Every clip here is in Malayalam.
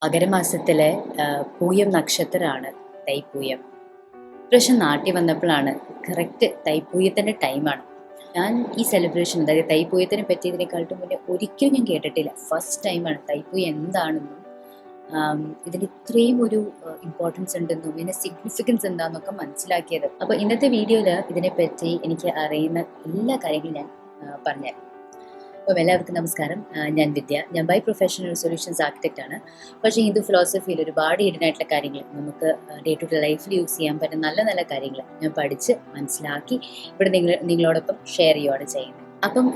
മകരമാസത്തിലെ പൂയം നക്ഷത്രമാണ് തൈപ്പൂയം. ഇപ്രാവശ്യം നാട്ടിൽ വന്നപ്പോഴാണ് കറക്റ്റ് തൈപ്പൂയത്തിൻ്റെ ടൈമാണ്. ഞാൻ ഈ സെലിബ്രേഷൻ, അതായത് തൈപ്പൂയത്തിനെ പറ്റി ഇതിനെക്കാട്ടും മുന്നേ ഒരിക്കലും ഞാൻ കേട്ടിട്ടില്ല. ഫസ്റ്റ് ടൈമാണ് തൈപ്പൂയം എന്താണെന്നും ഇതിന് ഇത്രയും ഒരു ഇമ്പോർട്ടൻസ് ഉണ്ടെന്നും ഇതിന് സിഗ്നിഫിക്കൻസ് എന്താണെന്നൊക്കെ മനസ്സിലാക്കിയത്. അപ്പോൾ ഇന്നത്തെ വീഡിയോയിൽ ഇതിനെപ്പറ്റി എനിക്ക് അറിയുന്ന എല്ലാ കാര്യങ്ങളും ഞാൻ പറഞ്ഞുതരാം. അപ്പോൾ എല്ലാവർക്കും നമസ്കാരം. ഞാൻ വിദ്യ. ഞാൻ ബൈ പ്രൊഫഷണൽ സൊല്യൂഷൻസ് ആർക്കിടെക്റ്റ് ആണ്. പക്ഷേ ഹിന്ദു ഫിലോസഫിയിൽ ഒരുപാട് ഹിഡൻ ആയിട്ടുള്ള കാര്യങ്ങൾ നമുക്ക് ഡേ ടു ഡേ ലൈഫിൽ യൂസ് ചെയ്യാൻ പറ്റുന്ന നല്ല നല്ല കാര്യങ്ങൾ ഞാൻ പഠിച്ച് മനസ്സിലാക്കി ഇവിടെ നിങ്ങളോടൊപ്പം ഷെയർ ചെയ്യുകയാണ് ചെയ്യുന്നത്. അപ്പം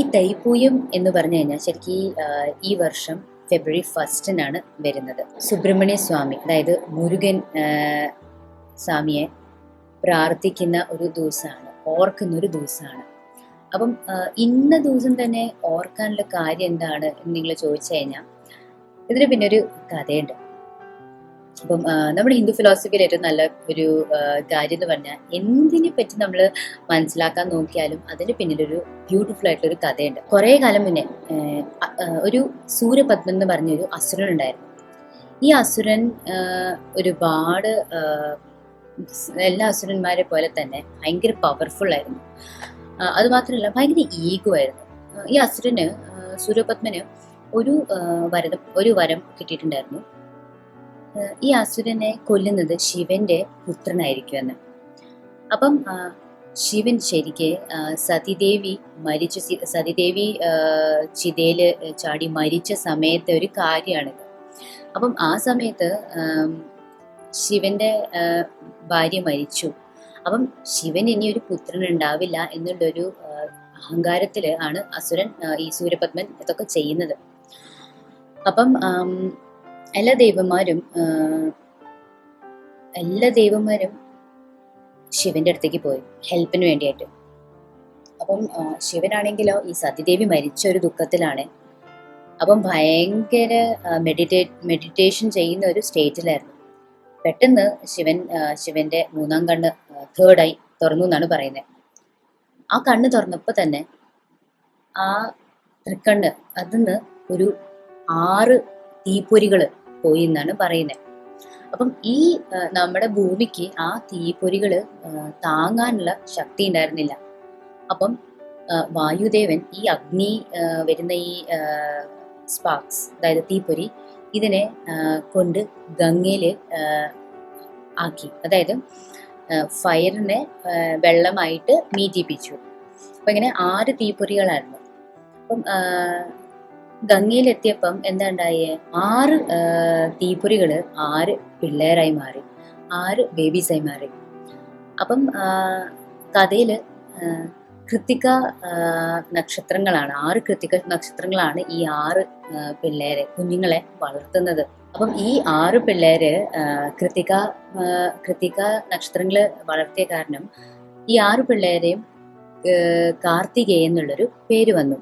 ഈ തൈപ്പൂയം എന്ന് പറഞ്ഞു കഴിഞ്ഞാൽ ശരിക്കും ഈ വർഷം ഫെബ്രുവരി 1 വരുന്നത്. സുബ്രഹ്മണ്യ സ്വാമി, അതായത് മുരുകൻ സ്വാമിയെ പ്രാർത്ഥിക്കുന്ന ഒരു ദിവസമാണ്, ഓർക്കുന്നൊരു ദിവസമാണ്. അപ്പം ഇന്ന ദിവസം തന്നെ ഓർക്കാനുള്ള കാര്യം എന്താണ് എന്ന് നിങ്ങൾ ചോദിച്ചു കഴിഞ്ഞാൽ ഇതിന് പിന്നെ ഒരു കഥയുണ്ട്. അപ്പം നമ്മുടെ ഹിന്ദു ഫിലോസഫിയിൽ ഏറ്റവും നല്ല ഒരു കാര്യം എന്ന് പറഞ്ഞാൽ എന്തിനെ പറ്റി നമ്മൾ മനസ്സിലാക്കാൻ നോക്കിയാലും അതിന് പിന്നിലൊരു ബ്യൂട്ടിഫുൾ ആയിട്ടുള്ളൊരു കഥയുണ്ട്. കുറേ കാലം മുന്നേ ഒരു സൂര്യപത്മൻ എന്ന് പറഞ്ഞൊരു അസുരൻ ഉണ്ടായിരുന്നു. ഈ അസുരൻ ഒരുപാട് എല്ലാ അസുരന്മാരെ പോലെ തന്നെ ഭയങ്കര പവർഫുൾ ആയിരുന്നു. അതുമാത്രമല്ല ഭയങ്കര ഈഗോ ആയിരുന്നു. ഈ അസുരന്, സൂര്യപത്മന് ഒരു വരം കിട്ടിയിട്ടുണ്ടായിരുന്നു. ഈ അസുരനെ കൊല്ലുന്നത് ശിവന്റെ പുത്രനായിരിക്കുമെന്ന്. അപ്പം ശിവൻ ശരിക്ക് സതീദേവി ചിതയില് ചാടി മരിച്ച സമയത്തെ ഒരു കാര്യമാണിത്. അപ്പം ആ സമയത്ത് ശിവന്റെ ഭാര്യ മരിച്ചു. അപ്പം ശിവൻ ഇനി ഒരു പുത്രൻ ഉണ്ടാവില്ല എന്നുള്ളൊരു അഹങ്കാരത്തിൽ ആണ് അസുരൻ, ഈ സൂര്യപത്മൻ ഇതൊക്കെ ചെയ്യുന്നത്. അപ്പം എല്ലാ ദേവന്മാരും ശിവന്റെ അടുത്തേക്ക് പോയി ഹെൽപ്പിന് വേണ്ടിയിട്ട്. അപ്പം ശിവനാണെങ്കിലോ ഈ സതിദേവി മരിച്ച ഒരു ദുഃഖത്തിലാണ്. അപ്പം ഭയങ്കര മെഡിറ്റേഷൻ ചെയ്യുന്ന ഒരു സ്റ്റേറ്റിലായിരുന്നു. പെട്ടെന്ന് ശിവന്റെ മൂന്നാം കണ്ണ്, തേർഡ് ഐ തുറന്നു എന്നാണ് പറയുന്നത്. ആ കണ്ണ് തുറന്നപ്പോൾ തന്നെ ആ തൃക്കണ്ണ് അതിന്ന് ഒരു 6 തീപ്പൊരികൾ പോയി എന്നാണ് പറയുന്നത്. അപ്പം ഈ നമ്മുടെ ഭൂമിക്ക് ആ തീപ്പൊരികൾ താങ്ങാനുള്ള ശക്തി ഉണ്ടായിരുന്നില്ല. അപ്പം വായുദേവൻ ഈ അഗ്നി വരുന്ന ഈ സ്പാർക്സ്, അതായത് തീപ്പൊരി, ഇതിനെ കൊണ്ട് ഗംഗയിൽ ആക്കി, അതായത് ഫയറിനെ വെള്ളമായിട്ട് മീറ്റിപ്പിച്ചു. അപ്പം ഇങ്ങനെ 6 തീപ്പൊരികളായിരുന്നു. അപ്പം ഗംഗയിലെത്തിയപ്പം എന്താ ഉണ്ടായേ, 6 തീപ്പൊരികൾ 6 പിള്ളേരായി മാറി, 6 ബേബീസായി മാറി. അപ്പം കഥയിൽ കൃത്തിക നക്ഷത്രങ്ങളാണ്, 6 കൃത്തിക നക്ഷത്രങ്ങളാണ് ഈ 6 കുഞ്ഞുങ്ങളെ വളർത്തുന്നത്. അപ്പം ഈ 6 പിള്ളേര് കൃത്തിക നക്ഷത്രങ്ങൾ വളർത്തിയ കാരണം ഈ 6 പിള്ളേരെയും കാർത്തികേയ എന്നുള്ളൊരു പേര് വന്നു.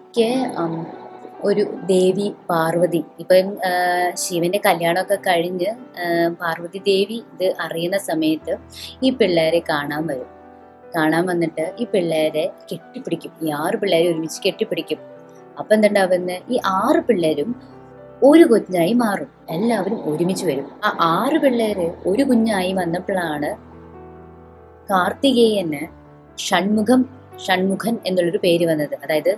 ഒരു ദേവി പാർവതി, ഇപ്പം ശിവന്റെ കല്യാണമൊക്കെ കഴിഞ്ഞ് പാർവതി ദേവി ഇത് അറിയുന്ന സമയത്ത് ഈ പിള്ളേരെ കാണാൻ വന്നിട്ട് ഈ പിള്ളേരെ കെട്ടിപ്പിടിക്കും. ഈ 6 പിള്ളേരെ ഒരുമിച്ച് കെട്ടിപ്പിടിക്കും. അപ്പം എന്തുണ്ടാവുന്ന, ഈ 6 പിള്ളേരും ഒരു കുഞ്ഞായി മാറും. എല്ലാവരും ഒരുമിച്ച് വരും. ആ 6 പിള്ളേര് ഒരു കുഞ്ഞായി വന്നപ്പോഴാണ് കാർത്തികേയന് ഷൺമുഖൻ എന്നുള്ളൊരു പേര് വന്നത്. അതായത്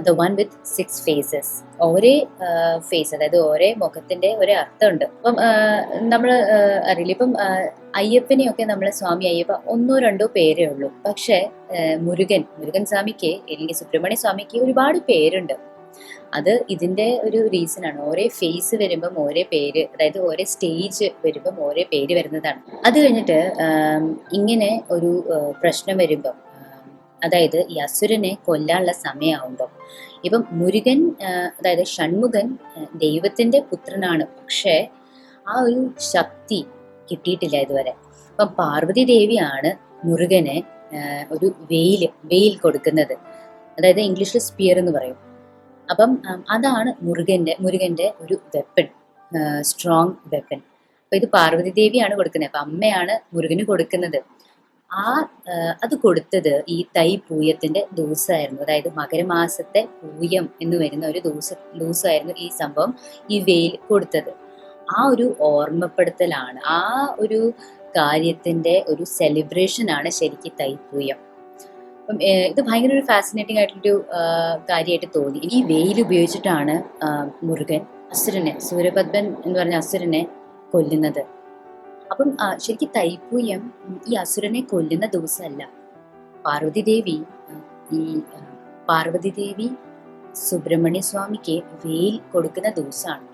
ദ വൺ വിത്ത് 6 ഫേസസ്. ഒരേ ഫേസ്, അതായത് ഒരേ മുഖത്തിന്റെ ഒരേ അർത്ഥമുണ്ട്. അപ്പം നമ്മൾ അറിയില്ല, ഇപ്പം അയ്യപ്പനെയൊക്കെ നമ്മൾ സ്വാമി അയ്യപ്പ 1-2 പേരേ ഉള്ളൂ. പക്ഷെ മുരുകൻ സ്വാമിക്ക്, അല്ലെങ്കിൽ സുബ്രഹ്മണ്യ സ്വാമിക്ക് ഒരുപാട് പേരുണ്ട്. അത് ഇതിന്റെ ഒരു റീസൺ ആണ്. ഓരോ ഫേസ് വരുമ്പം ഓരോ പേര്, അതായത് ഓരോ സ്റ്റേജ് വരുമ്പം ഓരോ പേര് വരുന്നതാണ്. അത് കഴിഞ്ഞിട്ട് ഇങ്ങനെ ഒരു പ്രശ്നം വരുമ്പം, അതായത് ഈ അസുരനെ കൊല്ലാനുള്ള സമയമാവുമ്പോൾ, ഇപ്പം മുരുകൻ, അതായത് ഷൺമുഖൻ ദൈവത്തിന്റെ പുത്രനാണ്. പക്ഷേ ആ ഒരു ശക്തി കിട്ടിയിട്ടില്ല ഇതുവരെ. അപ്പം പാർവതി ദേവിയാണ് മുരുകനെ ഒരു വെയിൽ കൊടുക്കുന്നത്, അതായത് ഇംഗ്ലീഷിൽ സ്പിയർ എന്ന് പറയും. അപ്പം അതാണ് മുരുകന്റെ ഒരു വെപ്പൺ, സ്ട്രോങ് വെപ്പൺ. അപ്പൊ ഇത് പാർവതി ദേവിയാണ് കൊടുക്കുന്നത്. അപ്പൊ അമ്മയാണ് മുരുകന് കൊടുക്കുന്നത്. അത് കൊടുത്തത് ഈ തൈപ്പൂയത്തിന്റെ ദിവസമായിരുന്നു. അതായത് മകരമാസത്തെ പൂയം എന്ന് വരുന്ന ഒരു ദിവസമായിരുന്നു ഈ സംഭവം, ഈ വെയിൽ കൊടുത്തത്. ആ ഒരു ഓർമ്മപ്പെടുത്തലാണ്, ആ ഒരു കാര്യത്തിൻ്റെ ഒരു സെലിബ്രേഷനാണ് ശരിക്കും തൈപ്പൂയം. അപ്പം ഇത് ഭയങ്കര ഒരു ഫാസിനേറ്റിംഗ് ആയിട്ടുള്ളൊരു കാര്യമായിട്ട് തോന്നി. ഈ വെയിൽ ഉപയോഗിച്ചിട്ടാണ് മുരുകൻ അസുരനെ, സൂര്യപദ്മൻ എന്ന് പറഞ്ഞ അസുരനെ കൊല്ലുന്നത്. അപ്പം ശരിക്കും തൈപ്പൂയം ഈ അസുരനെ കൊല്ലുന്ന ദിവസമല്ല. പാർവതി ദേവി ഈ പാർവതി ദേവി സുബ്രഹ്മണ്യ സ്വാമിക്ക് വെയിൽ കൊടുക്കുന്ന ദിവസമാണ്.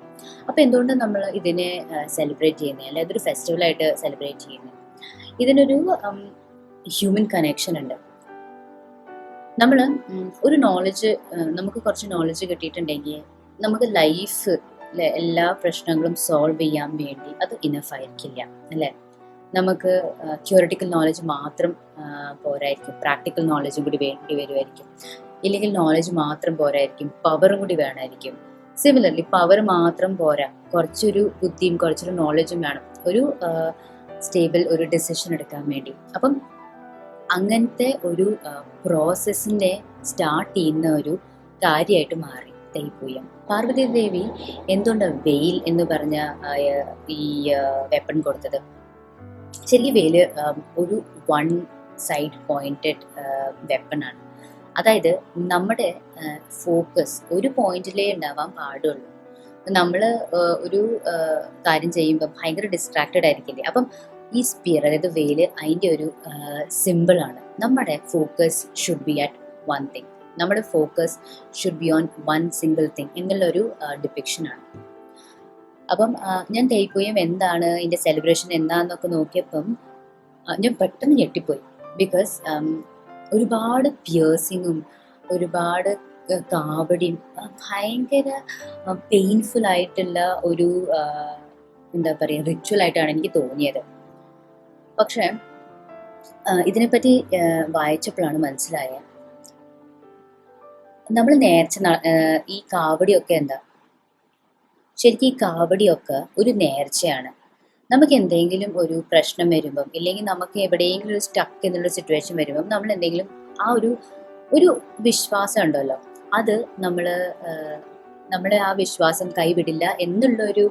അപ്പം എന്തുകൊണ്ട് നമ്മൾ ഇതിനെ സെലിബ്രേറ്റ് ചെയ്യുന്നത്, അല്ലെ അതൊരു ഫെസ്റ്റിവലായിട്ട് സെലിബ്രേറ്റ് ചെയ്യുന്നത്? ഇതിനൊരു ഹ്യൂമൻ കണക്ഷൻ ഉണ്ട്. നമ്മൾ ഒരു നോളജ്, നമുക്ക് കുറച്ച് നോളജ് കിട്ടിയിട്ടുണ്ടെങ്കിൽ നമുക്ക് ലൈഫ് എല്ലാ പ്രശ്നങ്ങളും സോൾവ് ചെയ്യാൻ വേണ്ടി അത് ഇനഫ് ആയിരിക്കില്ല, അല്ലേ? നമുക്ക് തിയോറിറ്റിക്കൽ നോളജ് മാത്രം പോരായിരിക്കും, പ്രാക്ടിക്കൽ നോളജും കൂടി വേണ്ടി വരുമായിരിക്കും. ഇല്ലെങ്കിൽ നോളജ് മാത്രം പോരായിരിക്കും, പവറും കൂടി വേണമായിരിക്കും. സിമിലർലി പവർ മാത്രം പോരാ, കുറച്ചൊരു ബുദ്ധിയും കുറച്ചൊരു നോളജും വേണം ഒരു സ്റ്റേബിൾ ഒരു ഡിസിഷൻ എടുക്കാൻ വേണ്ടി. അപ്പം അങ്ങനത്തെ ഒരു പ്രോസസ്സിൻ്റെ സ്റ്റാർട്ട് ചെയ്യുന്ന ഒരു കാര്യമായിട്ട് മാറി തൈപ്പൂയം. പാർവതി ദേവി എന്തുകൊണ്ട് വെയിൽ എന്ന് പറഞ്ഞ ഈ വെപ്പൺ കൊടുത്തത്? ശരിക്കും വെയിൽ ഒരു വൺ സൈഡ് പോയിന്റഡ് വെപ്പണാണ്. അതായത് നമ്മുടെ ഫോക്കസ് ഒരു പോയിന്റിലേ ഉണ്ടാവാൻ പാടുള്ളൂ. നമ്മൾ ഒരു കാര്യം ചെയ്യുമ്പോൾ ഭയങ്കര ഡിസ്ട്രാക്റ്റഡ് ആയിരിക്കില്ലേ? അപ്പം ഈ സ്പിയർ, അതായത് വെയില്, അതിൻ്റെ ഒരു സിമ്പിളാണ്. നമ്മുടെ focus should be at one thing, നമ്മുടെ focus should be on one single thing എന്നുള്ളൊരു ഡിപ്പിക്ഷനാണ്. അപ്പം ഞാൻ തൈപ്പൂയം എന്താണ്, ഇതിൻ്റെ സെലിബ്രേഷൻ എന്താണെന്നൊക്കെ നോക്കിയപ്പം ഞാൻ പെട്ടെന്ന് ഞെട്ടിപ്പോയി. ബിക്കോസ് ഒരുപാട് പിയേഴ്സിങ്ങും ഒരുപാട് കാവടിയും ഭയങ്കര പെയിൻഫുൾ ആയിട്ടുള്ള ഒരു എന്താ പറയുക റിച്വലായിട്ടാണ് എനിക്ക് തോന്നിയത്. പക്ഷേ ഇതിനെപ്പറ്റി വായിച്ചപ്പോഴാണ് മനസ്സിലായ, നമ്മൾ നേർച്ച ഈ കാവടിയൊക്കെ എന്താ, ശരിക്കും ഈ കാവടിയൊക്കെ ഒരു നേർച്ചയാണ്. നമുക്ക് എന്തെങ്കിലും ഒരു പ്രശ്നം വരുമ്പം, ഇല്ലെങ്കിൽ നമുക്ക് എവിടെയെങ്കിലും ഒരു സ്റ്റക്ക് എന്നുള്ള സിറ്റുവേഷൻ വരുമ്പം നമ്മൾ എന്തെങ്കിലും ആ ഒരു വിശ്വാസം ഉണ്ടല്ലോ, അത് നമ്മളെ ആ വിശ്വാസം കൈവിടില്ല എന്നുള്ളൊരു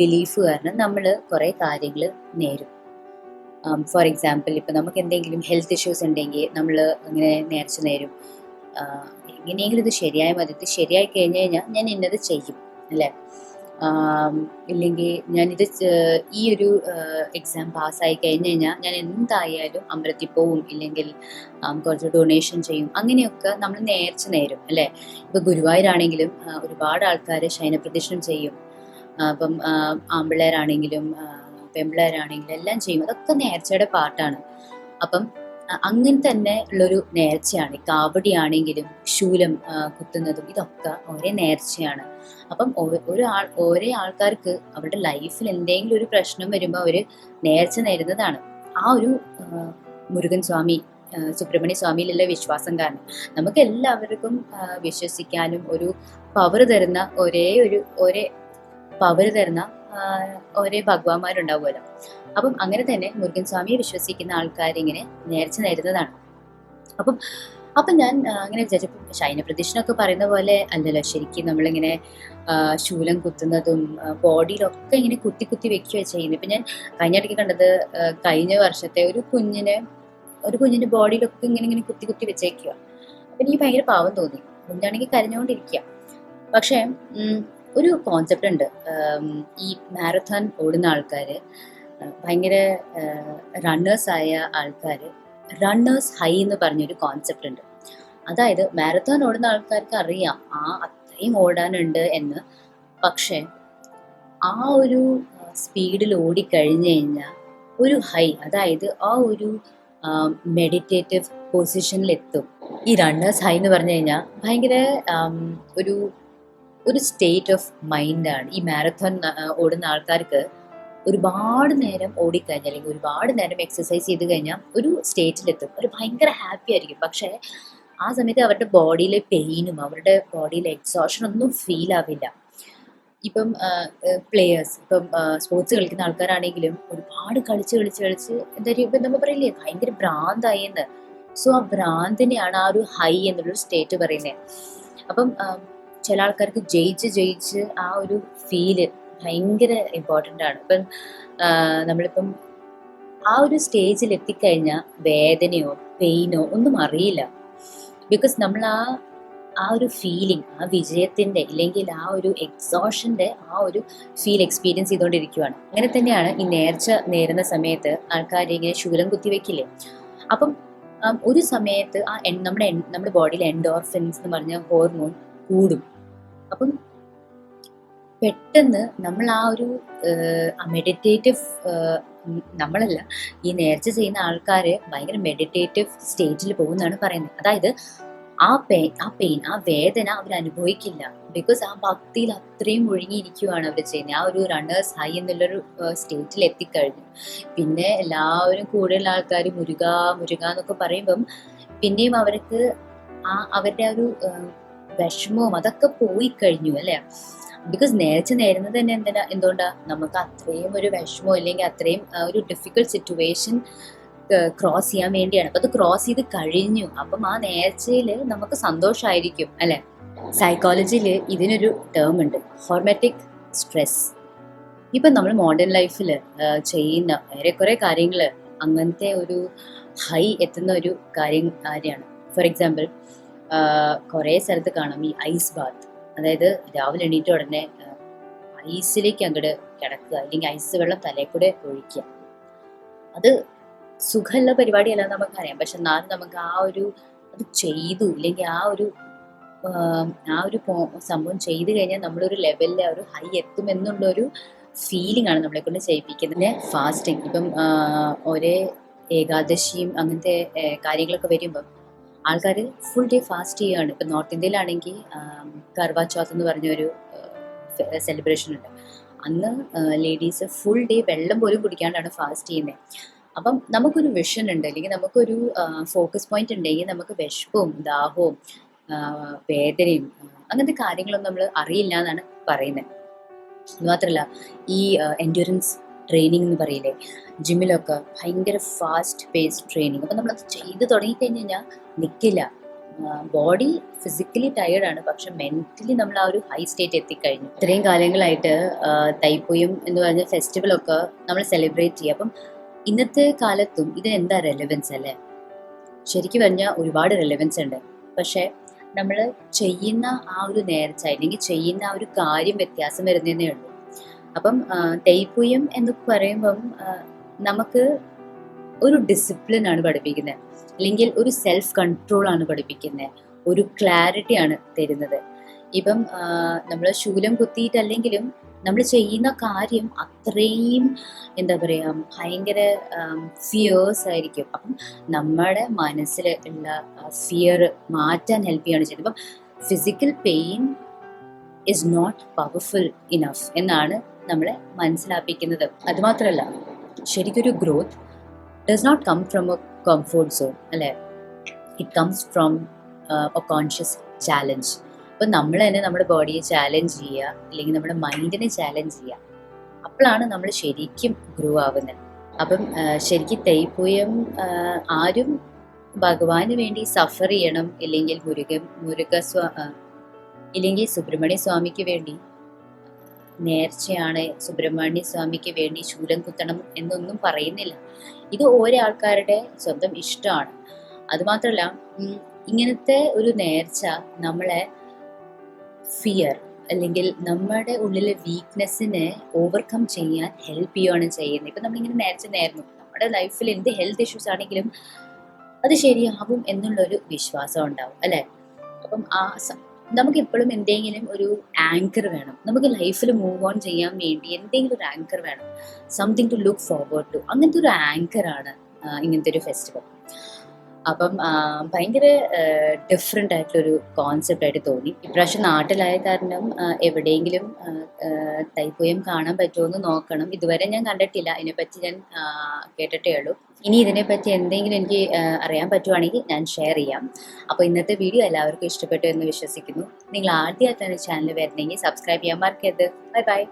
ബിലീഫ് കാരണം നമ്മൾ കുറേ കാര്യങ്ങൾ നേരും. ഫോർ എക്സാമ്പിൾ, ഇപ്പം നമുക്ക് എന്തെങ്കിലും ഹെൽത്ത് ഇഷ്യൂസ് ഉണ്ടെങ്കിൽ നമ്മൾ ഇങ്ങനെ നേർച്ച നേരും, എങ്ങനെയെങ്കിലും ഇത് ശരിയായ മതി, ഇത് ശരിയായി കഴിഞ്ഞ് കഴിഞ്ഞാൽ ഞാൻ ഇന്നത് ചെയ്യും, അല്ലേ? ഇല്ലെങ്കിൽ ഞാനിത് ഈ ഒരു എക്സാം പാസ്സായി കഴിഞ്ഞ് കഴിഞ്ഞാൽ ഞാൻ എന്തായാലും അമ്പലത്തിൽ പോവും, ഇല്ലെങ്കിൽ കുറച്ച് ഡൊണേഷൻ ചെയ്യും. അങ്ങനെയൊക്കെ നമ്മൾ നേർച്ച നേരും, അല്ലേ? ഇപ്പോൾ ഗുരുവായൂരാണെങ്കിലും ഒരുപാട് ആൾക്കാർ ശയനപ്രദക്ഷിണം ചെയ്യും. അപ്പം ആമ്പിള്ളേരാണെങ്കിലും പെമ്പിള്ളേരാണെങ്കിലും എല്ലാം ചെയ്യും. അതൊക്കെ നേർച്ചയുടെ പാർട്ടാണ്. അപ്പം അങ്ങനെ തന്നെ ഉള്ളൊരു നേർച്ചയാണ്. കാവടിയാണെങ്കിലും ശൂലം കുത്തുന്നതും ഇതൊക്കെ ഒരേ നേർച്ചയാണ്. അപ്പം ഓരോ ആൾക്കാർക്ക് അവരുടെ ലൈഫിൽ എന്തെങ്കിലും ഒരു പ്രശ്നം വരുമ്പോൾ അവർ നേർച്ച നേരുന്നതാണ്. ആ ഒരു മുരുകൻ സ്വാമി, സുബ്രഹ്മണ്യ സ്വാമിയിലുള്ള വിശ്വാസം കാരണം നമുക്ക് എല്ലാവർക്കും വിശ്വസിക്കാനും ഒരു പവർ തരുന്ന ഒരേ പവർ തരുന്ന ഒരേ ഭഗവാന്മാരുണ്ടാവുമല്ലോ. അപ്പം അങ്ങനെ തന്നെ മുരുകൻ സ്വാമിയെ വിശ്വസിക്കുന്ന ആൾക്കാരിങ്ങനെ നേർച്ച നേരുന്നതാണ്. അപ്പം ഞാൻ അങ്ങനെ വിചാരിച്ചപ്പോൾ ശയനപ്രദക്ഷിണമൊക്കെ പറയുന്ന പോലെ അല്ലല്ലോ ശരിക്കും നമ്മളിങ്ങനെ ശൂലം കുത്തുന്നതും ബോഡിയിലൊക്കെ ഇങ്ങനെ കുത്തി വെക്കുകയോ ചെയ്യുന്നത്. ഇപ്പം ഞാൻ കഴിഞ്ഞിടയ്ക്ക് കണ്ടത്, കഴിഞ്ഞ വർഷത്തെ ഒരു കുഞ്ഞിൻ്റെ ബോഡിയിലൊക്കെ ഇങ്ങനെ കുത്തി വെച്ചേക്കുക. അപ്പം എനിക്ക് ഭയങ്കര പാവം തോന്നി. കുഞ്ഞാണെങ്കിൽ കരഞ്ഞുകൊണ്ടിരിക്കുക. പക്ഷേ ഒരു കോൺസെപ്റ്റ് ഉണ്ട്, ഈ മാരത്തോൺ ഓടുന്ന ആൾക്കാർ, ഭയങ്കര റണ്ണേഴ്സായ ആൾക്കാർ, റണ്ണേഴ്സ് ഹൈ എന്ന് പറഞ്ഞൊരു കോൺസെപ്റ്റ് ഉണ്ട്. അതായത് മാരത്തോൺ ഓടുന്ന ആൾക്കാർക്ക് അറിയാം അത്രയും ഓടാനുണ്ട് എന്ന്. പക്ഷേ ആ ഒരു സ്പീഡിൽ ഓടിക്കഴിഞ്ഞ് കഴിഞ്ഞാൽ ഒരു ഹൈ, അതായത് ആ ഒരു മെഡിറ്റേറ്റീവ് പൊസിഷനിലെത്തും. ഈ റണ്ണേഴ്സ് ഹൈ എന്ന് പറഞ്ഞു കഴിഞ്ഞാൽ ഭയങ്കര ഒരു സ്റ്റേറ്റ് ഓഫ് മൈൻഡാണ്. ഈ മാരത്തോൺ ഓടുന്ന ആൾക്കാർക്ക് ഒരുപാട് നേരം ഓടിക്കഴിഞ്ഞാൽ, അല്ലെങ്കിൽ ഒരുപാട് നേരം എക്സസൈസ് ചെയ്ത് കഴിഞ്ഞാൽ ഒരു സ്റ്റേറ്റിലെത്തും. അവർ ഭയങ്കര ഹാപ്പി ആയിരിക്കും. പക്ഷേ ആ സമയത്ത് അവരുടെ ബോഡിയിലെ പെയിനും അവരുടെ ബോഡിയിലെ എക്സോഷനൊന്നും ഫീൽ ആവില്ല. ഇപ്പം പ്ലെയേഴ്സ്, ഇപ്പം സ്പോർട്സ് കളിക്കുന്ന ആൾക്കാരാണെങ്കിലും ഒരുപാട് കളിച്ച് എന്തായാലും ഇപ്പം നമ്മൾ പറയില്ലേ ഭയങ്കര ഭ്രാന്തായി എന്ന്. സോ ആ ഭ്രാന്തിനെയാണ് ആ ഒരു ഹൈ എന്നുള്ളൊരു സ്റ്റേറ്റ് പറയുന്നത്. അപ്പം ചില ആൾക്കാർക്ക് ജയിച്ച് ആ ഒരു ഫീല് ഭയങ്കര ഇമ്പോർട്ടൻ്റ് ആണ്. ഇപ്പം നമ്മളിപ്പം ആ ഒരു സ്റ്റേജിൽ എത്തിക്കഴിഞ്ഞാൽ വേദനയോ പെയിനോ ഒന്നും അറിയില്ല. ബിക്കോസ് നമ്മൾ ആ ഒരു ഫീലിംഗ്, ആ വിജയത്തിൻ്റെ ഇല്ലെങ്കിൽ ആ ഒരു എക്സോഷൻ്റെ ആ ഒരു ഫീൽ എക്സ്പീരിയൻസ് ചെയ്തുകൊണ്ടിരിക്കുകയാണ്. അങ്ങനെ തന്നെയാണ് ഈ നേർച്ച നേരുന്ന സമയത്ത് ആൾക്കാർ ഇങ്ങനെ ശൂലം കുത്തിവെക്കില്ലേ. അപ്പം ഒരു സമയത്ത് നമ്മുടെ ബോഡിയിൽ എൻഡോർഫിൻസ് എന്ന് പറഞ്ഞ ഹോർമോൺ കൂടും. അപ്പം പെട്ടെന്ന് നമ്മൾ ആ ഒരു മെഡിറ്റേറ്റീവ്, നമ്മളല്ല, ഈ നേർച്ച ചെയ്യുന്ന ആൾക്കാർ ഭയങ്കര മെഡിറ്റേറ്റീവ് സ്റ്റേജിൽ പോകുന്നതാണ് പറയുന്നത്. അതായത് ആ പെയിൻ ആ വേദന അവർ അനുഭവിക്കില്ല. ബിക്കോസ് ആ ഭക്തിയിൽ അത്രയും ഒഴുങ്ങിയിരിക്കുകയാണ് അവർ ചെയ്യുന്നത്. ആ ഒരു റണ്ണേഴ്സ് ഹൈ എന്നുള്ളൊരു സ്റ്റേറ്റിൽ എത്തിക്കഴിഞ്ഞു. പിന്നെ എല്ലാവരും കൂടുതൽ ആൾക്കാർ മുരുക മുരുക എന്നൊക്കെ പറയുമ്പം പിന്നെയും അവർക്ക് അവരുടെ ആ ഒരു വിഷമവും അതൊക്കെ പോയി കഴിഞ്ഞു അല്ലേ. ബിക്കോസ് നേർച്ച നേരുന്നത് തന്നെ എന്തുകൊണ്ടാണ്, നമുക്ക് അത്രയും ഒരു വിഷമോ ഇല്ലെങ്കിൽ അത്രയും ഒരു ഡിഫിക്കൽട്ട് സിറ്റുവേഷൻ ക്രോസ് ചെയ്യാൻ വേണ്ടിയാണ്. അപ്പം അത് ക്രോസ് ചെയ്ത് കഴിഞ്ഞു. അപ്പം ആ നേർച്ചയിൽ നമുക്ക് സന്തോഷമായിരിക്കും അല്ലേ. സൈക്കോളജിയിൽ ഇതിനൊരു ടേം ഉണ്ട്, ഹോർമാറ്റിക് സ്ട്രെസ്. ഇപ്പം നമ്മൾ മോഡേൺ ലൈഫിൽ ചെയ്യുന്ന ഏറെക്കുറെ കാര്യങ്ങൾ അങ്ങനത്തെ ഒരു ഹൈ എത്തുന്ന ഒരു കാര്യമാണ്. ഫോർ എക്സാമ്പിൾ, കുറേ സ്ഥലത്ത് കാണാം ഈ ഐസ് ബാത്ത്. അതായത് രാവിലെ എണീറ്റ ഉടനെ ഐസിലേക്ക് അങ്ങോട്ട് കിടക്കുക, അല്ലെങ്കിൽ ഐസ് വെള്ളം തലയിൽ കൂടെ ഒഴിക്കുക. അത് സുഖമുള്ള പരിപാടിയല്ല നമുക്കറിയാം. പക്ഷെ എന്നാലും നമുക്ക് അത് ചെയ്തു ഇല്ലെങ്കിൽ ആ ഒരു സംഭവം ചെയ്തു കഴിഞ്ഞാൽ നമ്മളൊരു ലെവലിൽ ഒരു ഹൈ എത്തും എന്നുള്ളൊരു ഫീലിംഗ് ആണ് നമ്മളെ കൊണ്ട് ചെയ്യിപ്പിക്കുന്നത്. പിന്നെ ഫാസ്റ്റിംഗ്, ഇപ്പം ഒരേ ഏകാദശിയും അങ്ങനത്തെ കാര്യങ്ങളൊക്കെ വരുമ്പം ആൾക്കാർ ഫുൾ ഡേ ഫാസ്റ്റ് ചെയ്യുകയാണ്. ഇപ്പം നോർത്ത് ഇന്ത്യയിലാണെങ്കിൽ കർവാ ചൗത്ത് എന്ന് പറഞ്ഞൊരു സെലിബ്രേഷൻ ഉണ്ട്. അന്ന് ലേഡീസ് ഫുൾ ഡേ വെള്ളം പോലും കുടിക്കാണ്ടാണ് ഫാസ്റ്റ് ചെയ്യുന്നത്. അപ്പം നമുക്കൊരു വിഷൻ ഉണ്ട്, അല്ലെങ്കിൽ നമുക്കൊരു ഫോക്കസ് പോയിന്റ് ഉണ്ടെങ്കിൽ നമുക്ക് വിശപ്പും ദാഹവും വേദനയും അങ്ങനത്തെ കാര്യങ്ങളൊന്നും നമ്മൾ അറിയില്ല എന്നാണ് പറയുന്നത്. മാത്രമല്ല ഈ എൻഡ്യൂറൻസ് ട്രെയിനിങ് എന്ന് പറയില്ലേ, ജിമ്മിലൊക്കെ ഭയങ്കര ഫാസ്റ്റ് പേസ്ഡ് ട്രെയിനിങ്. അപ്പം നമ്മളത് ചെയ്ത് തുടങ്ങിക്കഴിഞ്ഞ് കഴിഞ്ഞാൽ നിൽക്കില്ല. ബോഡി ഫിസിക്കലി ടയേർഡാണ്, പക്ഷെ മെൻ്റലി നമ്മൾ ആ ഒരു ഹൈ സ്റ്റേറ്റ് എത്തിക്കഴിഞ്ഞു. ഇത്രയും കാലങ്ങളായിട്ട് തൈപ്പൂയം എന്ന് പറഞ്ഞ ഫെസ്റ്റിവലൊക്കെ നമ്മൾ സെലിബ്രേറ്റ് ചെയ്യുക. അപ്പം ഇന്നത്തെ കാലത്തും ഇതിനെന്താ റെലവൻസ് അല്ലേ? ശരിക്കും പറഞ്ഞാൽ ഒരുപാട് റെലവൻസ് ഉണ്ട്. പക്ഷേ നമ്മൾ ചെയ്യുന്ന ആ ഒരു നേർച്ച അല്ലെങ്കിൽ ചെയ്യുന്ന ആ ഒരു കാര്യം വ്യത്യാസം വരുന്നതേ ഉള്ളൂ. അപ്പം തൈപ്പൂയം എന്ന് പറയുമ്പം നമുക്ക് ഒരു ഡിസിപ്ലിനാണ് പഠിപ്പിക്കുന്നത്, അല്ലെങ്കിൽ ഒരു സെൽഫ് കൺട്രോളാണ് പഠിപ്പിക്കുന്നത്, ഒരു ക്ലാരിറ്റിയാണ് തരുന്നത്. ഇപ്പം നമ്മൾ ശൂലം കുത്തിയിട്ടല്ലെങ്കിലും നമ്മൾ ചെയ്യുന്ന കാര്യം അത്രയും എന്താ പറയുക, ഭയങ്കര ഫിയേഴ്സ് ആയിരിക്കും. അപ്പം നമ്മുടെ മനസ്സിൽ ഉള്ള ഫിയർ മാറ്റാൻ ഹെൽപ്പ് ചെയ്യുകയാണ് ചെയ്യുന്നത്. അപ്പം physical pain is not powerful enough എന്നാണ് നമ്മളെ മനസ്സിലാപ്പിക്കുന്നത്. അതുമാത്രമല്ല, ശരിക്കൊരു growth does not come from a comfort zone അല്ലേ, it comes from a conscious challenge. അപ്പം നമ്മൾ തന്നെ നമ്മുടെ ബോഡിയെ ചാലഞ്ച് ചെയ്യുക, അല്ലെങ്കിൽ നമ്മുടെ മൈൻഡിനെ ചാലഞ്ച് ചെയ്യുക. അപ്പോഴാണ് നമ്മൾ ശരിക്കും ഗ്രോ ആവുന്നത്. അപ്പം ശരിക്കും തൈപ്പൂയം ആരും ഭഗവാന് വേണ്ടി സഫർ ചെയ്യണം, ഇല്ലെങ്കിൽ ഇല്ലെങ്കിൽ സുബ്രഹ്മണ്യ സ്വാമിക്ക് വേണ്ടി നേർച്ചയാണ്, സുബ്രഹ്മണ്യ സ്വാമിക്ക് വേണ്ടി ശൂലം കുത്തണം എന്നൊന്നും പറയുന്നില്ല. ഇത് ഓരോ ആൾക്കാരുടെ സ്വന്തം ഇഷ്ടമാണ്. അതുമാത്രമല്ല, ഇങ്ങനത്തെ ഒരു നേർച്ച നമ്മളെ ഫിയർ അല്ലെങ്കിൽ നമ്മുടെ ഉള്ളിലെ വീക്ക്നെസ്സിനെ ഓവർകം ചെയ്യാൻ ഹെൽപ്പ് ചെയ്യുകയാണ് ചെയ്യുന്നത്. ഇപ്പം നമ്മളിങ്ങനെ നേർച്ച നേർന്നു, നമ്മുടെ ലൈഫിൽ എന്ത് ഹെൽത്ത് ഇഷ്യൂസ് ആണെങ്കിലും അത് ശരിയാവും എന്നുള്ളൊരു വിശ്വാസം ഉണ്ടാവും അല്ലേ. അപ്പം നമുക്കെപ്പോഴും എന്തെങ്കിലും ഒരു ആങ്കർ വേണം. നമുക്ക് ലൈഫിൽ മൂവ് ഓൺ ചെയ്യാൻ വേണ്ടി എന്തെങ്കിലും ഒരു ആങ്കർ വേണം, something to look forward to. അങ്ങനത്തെ ഒരു ആങ്കറാണ് ഇങ്ങനത്തെ ഒരു ഫെസ്റ്റിവൽ. അപ്പം ഭയങ്കര ഡിഫറെൻ്റ് ആയിട്ടുള്ളൊരു കോൺസെപ്റ്റായിട്ട് തോന്നി. ഇപ്രാവശ്യം നാട്ടിലായ കാരണം എവിടെയെങ്കിലും തൈപ്പൂയം കാണാൻ പറ്റുമോ എന്ന് നോക്കണം. ഇതുവരെ ഞാൻ കണ്ടിട്ടില്ല, ഇതിനെപ്പറ്റി ഞാൻ കേട്ടിട്ടേ ഉള്ളൂ. ഇനി ഇതിനെപ്പറ്റി എന്തെങ്കിലും എനിക്ക് അറിയാൻ പറ്റുവാണെങ്കിൽ ഞാൻ ഷെയർ ചെയ്യാം. അപ്പോൾ ഇന്നത്തെ വീഡിയോ എല്ലാവർക്കും ഇഷ്ടപ്പെട്ടു എന്ന് വിശ്വസിക്കുന്നു. നിങ്ങൾ ആദ്യമായിട്ടാണ് ചാനൽ വരുന്നെങ്കിൽ സബ്സ്ക്രൈബ് ചെയ്യാൻ മറക്കരുത്. Bye bye.